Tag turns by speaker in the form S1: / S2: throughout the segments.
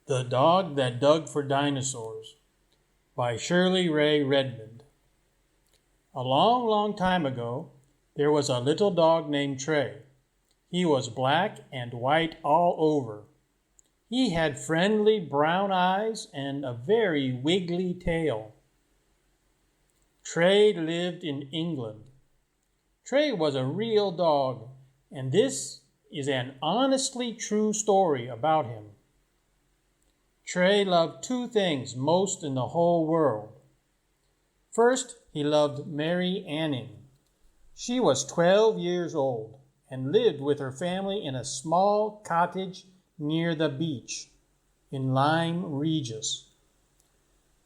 S1: The Dog That Dug for Dinosaurs by Shirley Ray Redmond. A long, long time ago, there was a little dog named Trey. He was black and white all over. He had friendly brown eyes and a very wiggly tail. Trey lived in England. Trey was a real dog, and this is an honestly true story about him. Trey loved two things most in the whole world. First, he loved Mary Anning. She was 12 years old and lived with her family in a small cottage near the beach in Lyme Regis.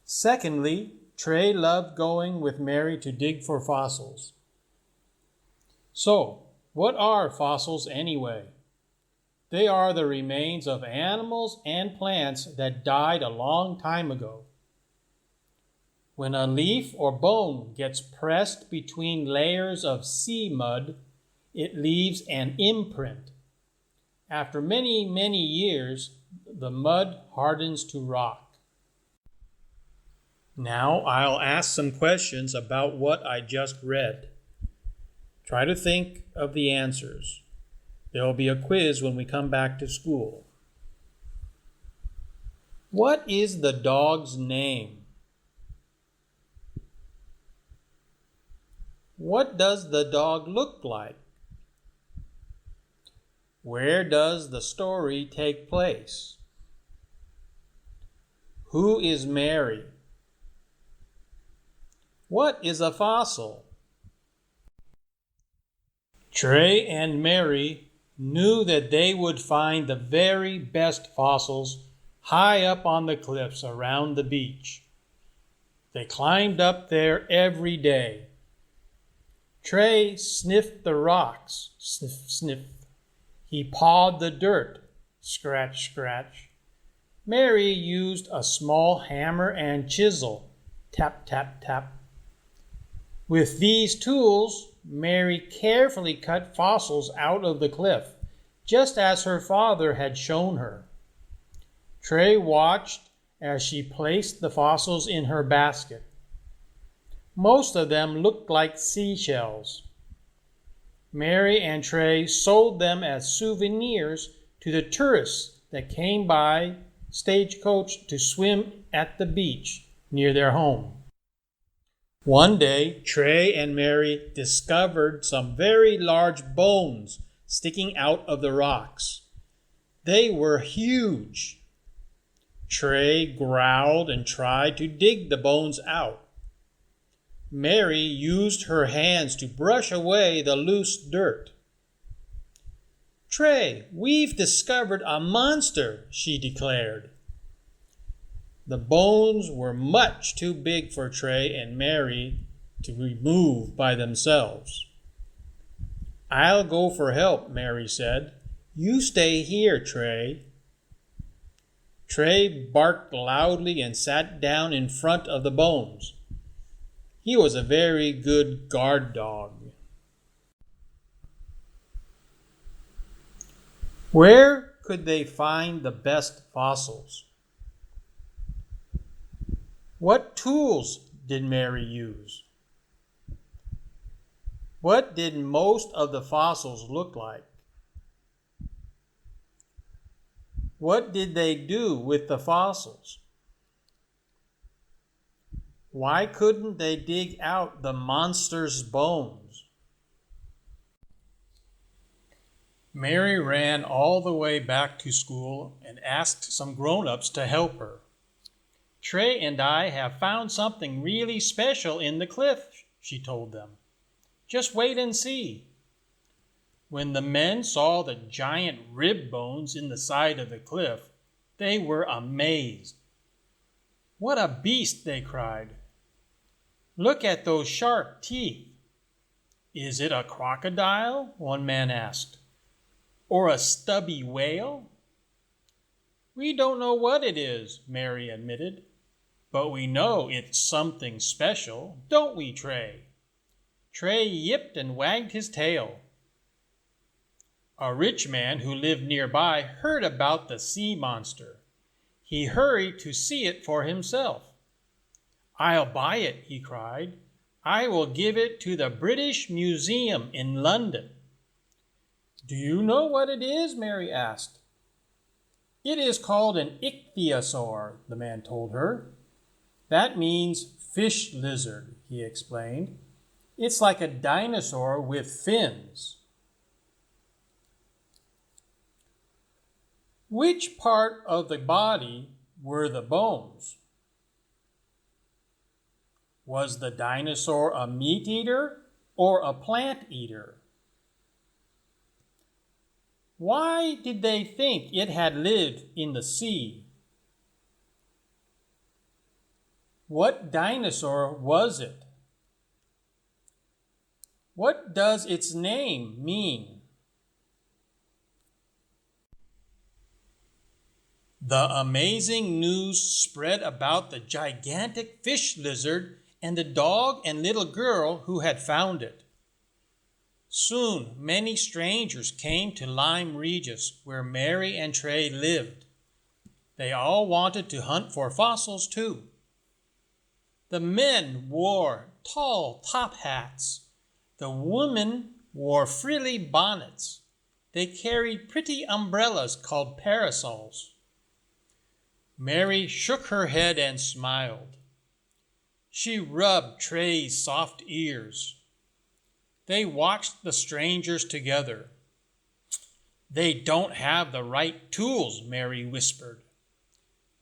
S1: Secondly, Trey loved going with Mary to dig for fossils. So, what are fossils anyway? They are the remains of animals and plants that died a long time ago. When a leaf or bone gets pressed between layers of sea mud, it leaves an imprint. After many, many years, the mud hardens to rock. Now I'll ask some questions about what I just read. Try to think of the answers. There will be a quiz when we come back to school. What is the dog's name? What does the dog look like? Where does the story take place? Who is Mary? What is a fossil? Trey and Mary knew that they would find the very best fossils high up on the cliffs around the beach. They climbed up there every day. Trey sniffed the rocks, sniff, sniff. He pawed the dirt, scratch, scratch. Mary used a small hammer and chisel, tap, tap, tap. With these tools, Mary carefully cut fossils out of the cliff, just as her father had shown her. Trey watched as she placed the fossils in her basket. Most of them looked like seashells. Mary and Trey sold them as souvenirs to the tourists that came by stagecoach to swim at the beach near their home. One day, Trey and Mary discovered some very large bones sticking out of the rocks. They were huge. Trey growled and tried to dig the bones out. Mary used her hands to brush away the loose dirt. "Trey, we've discovered a monster," she declared. The bones were much too big for Trey and Mary to remove by themselves. "I'll go for help," Mary said. "You stay here, Trey." Trey barked loudly and sat down in front of the bones. He was a very good guard dog. Where could they find the best fossils? What tools did Mary use? What did most of the fossils look like? What did they do with the fossils? Why couldn't they dig out the monster's bones? Mary ran all the way back to school and asked some grown-ups to help her. "Trey and I have found something really special in the cliff," she told them. "Just wait and see." When the men saw the giant rib bones in the side of the cliff, they were amazed. "What a beast!" they cried. "Look at those sharp teeth." "Is it a crocodile?" one man asked. "Or a stubby whale?" "We don't know what it is," Mary admitted. "But we know it's something special, don't we, Trey?" Trey yipped and wagged his tail. A rich man who lived nearby heard about the sea monster. He hurried to see it for himself. "I'll buy it," he cried. "I will give it to the British Museum in London." "Do you know what it is?" Mary asked. "It is called an ichthyosaur," the man told her. "That means fish lizard," he explained. "It's like a dinosaur with fins." Which part of the body were the bones? Was the dinosaur a meat eater or a plant eater? Why did they think it had lived in the sea? What dinosaur was it? What does its name mean? The amazing news spread about the gigantic fish lizard and the dog and little girl who had found it. Soon, many strangers came to Lyme Regis, where Mary and Trey lived. They all wanted to hunt for fossils, too. The men wore tall top hats. The women wore frilly bonnets. They carried pretty umbrellas called parasols. Mary shook her head and smiled. She rubbed Trey's soft ears. They watched the strangers together. "They don't have the right tools," Mary whispered.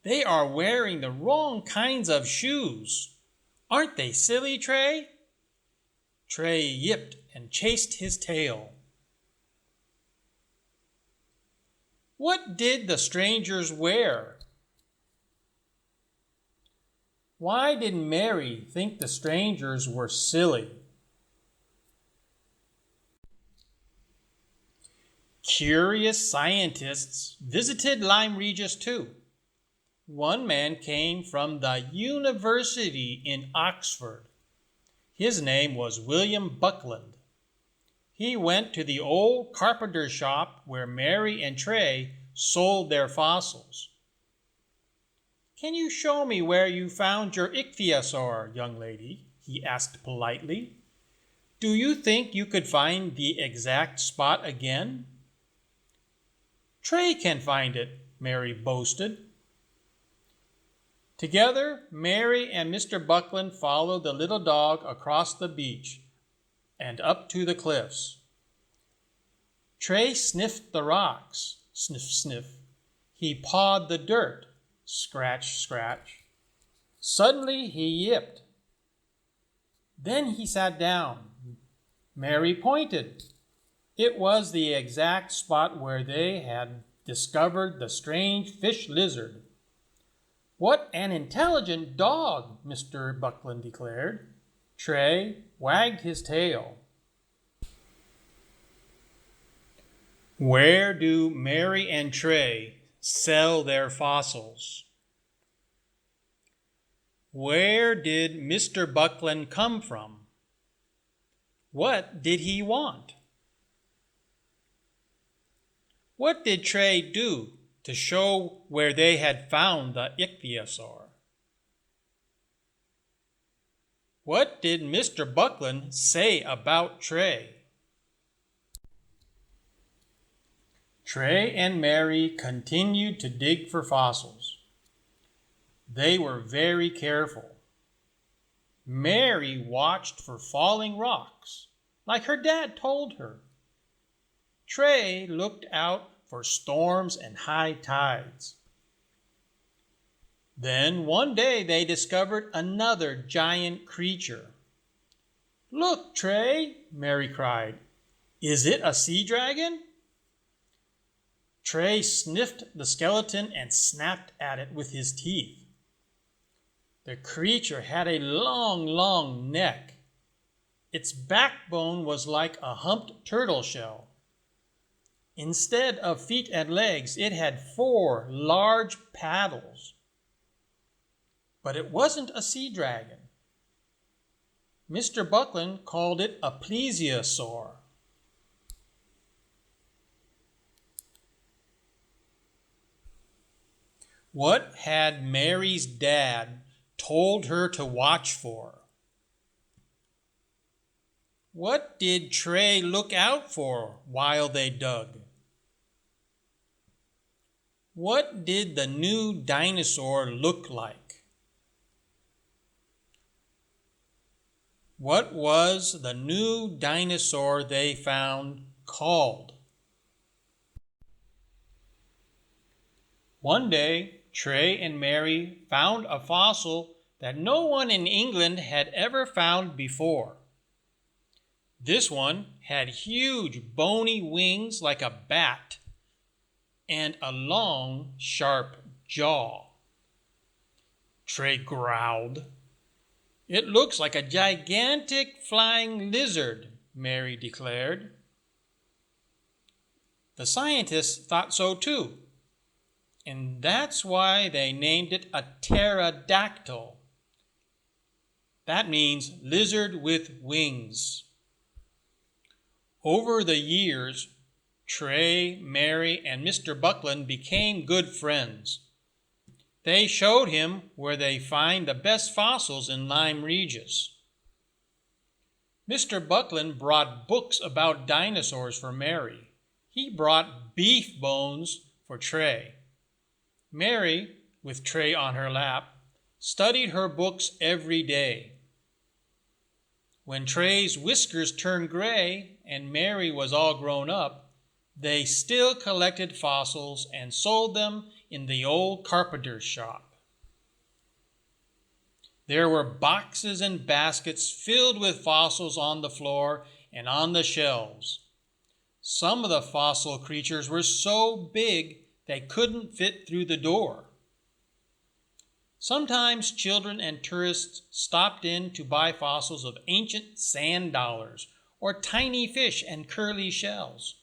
S1: "They are wearing the wrong kinds of shoes. Aren't they silly, Trey?" Trey yipped and chased his tail. What did the strangers wear? Why did Mary think the strangers were silly? Curious scientists visited Lyme Regis too. One man came from the University in Oxford. His name was William Buckland. He went to the old carpenter shop where Mary and Trey sold their fossils. "Can you show me where you found your ichthyosaur, young lady?" he asked politely. "Do you think you could find the exact spot again?" "Trey can find it," Mary boasted. Together, Mary and Mr. Buckland followed the little dog across the beach and up to the cliffs. Trey sniffed the rocks. Sniff, sniff. He pawed the dirt. Scratch, scratch. Suddenly he yipped. Then he sat down. Mary pointed. It was the exact spot where they had discovered the strange fish lizard. "What an intelligent dog," Mr. Buckland declared. Trey wagged his tail. Where do Mary and Trey sell their fossils? Where did Mr. Buckland come from? What did he want? What did Trey do to show where they had found the ichthyosaur? What did Mr. Buckland say about Trey? Trey and Mary continued to dig for fossils. They were very careful. Mary watched for falling rocks, like her dad told her. Trey looked out for storms and high tides. Then one day they discovered another giant creature. "Look, Trey," Mary cried. "Is it a sea dragon?" Trey sniffed the skeleton and snapped at it with his teeth. The creature had a long, long neck. Its backbone was like a humped turtle shell. Instead of feet and legs, it had 4 large paddles. But it wasn't a sea dragon. Mr. Buckland called it a plesiosaur. What had Mary's dad told her to watch for? What did Trey look out for while they dug? What did the new dinosaur look like? What was the new dinosaur they found called? One day, Trey and Mary found a fossil that no one in England had ever found before. This one had huge bony wings like a bat and a long, sharp jaw. Trey growled. "It looks like a gigantic flying lizard," Mary declared. The scientists thought so too, and that's why they named it a pterodactyl. That means lizard with wings. Over the years, Trey, Mary, and Mr. Buckland became good friends. They showed him where they find the best fossils in Lyme Regis. Mr. Buckland brought books about dinosaurs for Mary. He brought beef bones for Trey. Mary, with Trey on her lap, studied her books every day. When Trey's whiskers turned gray and Mary was all grown up, they still collected fossils and sold them in the old carpenter's shop. There were boxes and baskets filled with fossils on the floor and on the shelves. Some of the fossil creatures were so big they couldn't fit through the door. Sometimes children and tourists stopped in to buy fossils of ancient sand dollars or tiny fish and curly shells.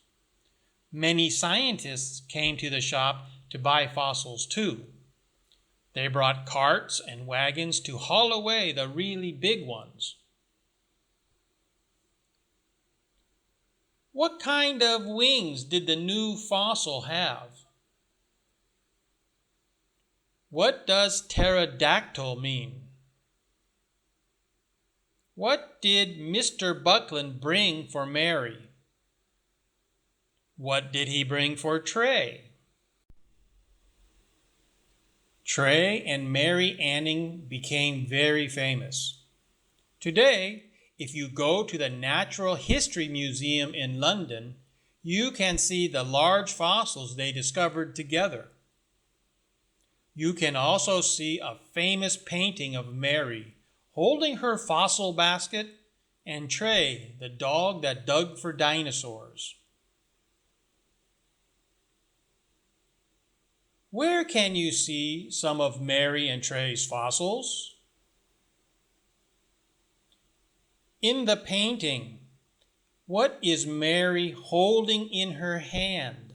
S1: Many scientists came to the shop to buy fossils too. They brought carts and wagons to haul away the really big ones. What kind of wings did the new fossil have? What does pterodactyl mean? What did Mr. Buckland bring for Mary? What did he bring for Trey? Trey and Mary Anning became very famous. Today, if you go to the Natural History Museum in London, you can see the large fossils they discovered together. You can also see a famous painting of Mary holding her fossil basket and Trey, the dog that dug for dinosaurs. Where can you see some of Mary and Trey's fossils? In the painting, what is Mary holding in her hand?